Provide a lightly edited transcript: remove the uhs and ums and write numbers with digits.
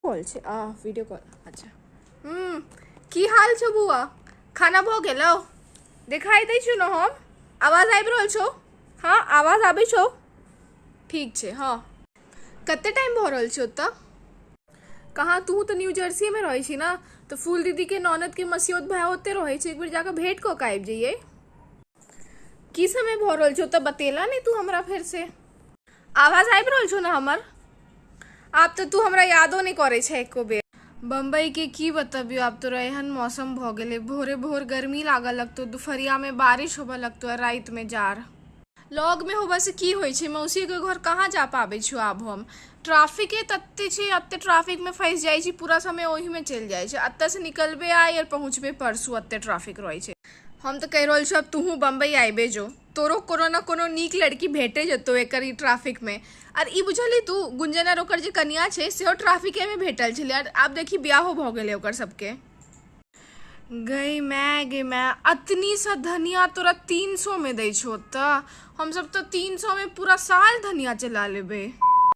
Call छे video call. अच्छा की हाल छो बुआ? खाना भो गेलो? दिखाई दै छो न हम? आवाज आबि रहल छो? हाँ आवाज आबै छो? ठीक छे। हाँ कते टाइम भो रहल छो ओतऽ? कहाँ तू तो न्यू जर्सी में रहे छी ना, तो फूल दीदी के ननद के मसियौत भाई होते रहे छे, एक बार जाकर भेंट क के आबि जाइए। की समय भो रहल छो तो बतेला नहीं तू हमरा फिर से? आवाज आबि रहल छो ना हमर? आप तो तू हमरा यादो नहीं करे छे एको बेर। बम्बई के की बतबियो, अब तो एहन मौसम भ गेले, भोरे भोर गर्मी लागल लगतो, दोपहरिया में बारिश होबे लगतो और रात में जार। लॉग में होबे से की होय छे, मौसी के घर कहाँ जा पाबे छु आब हम। ट्रैफिक तत्ते छे, अत्ते ट्रैफिक में फंस जाय छी, पूरा समय ओही में चल जाय छे। अत्ते से निकलबे आई और पहुंचबे परसू, अत्ते ट्रैफिक रहे छे। हम तो कह रहल छु अब तू बम्बई आइबे जो, तोरो कोनो ना कोनो नीक लड़की भेटे जतो एकर ई ट्रैफिक में। और ई बुझली तू गुंजन और ओकर जे कन्या छे सेहो ट्रैफिके में भेटल छले, और आब देखी ब्याहो भ गेले ओकर सबके। गई मैं अतनी सा धनिया तोरा 300 में दे छो त हम सब तो 300 में पूरा साल धनिया चला लेबे।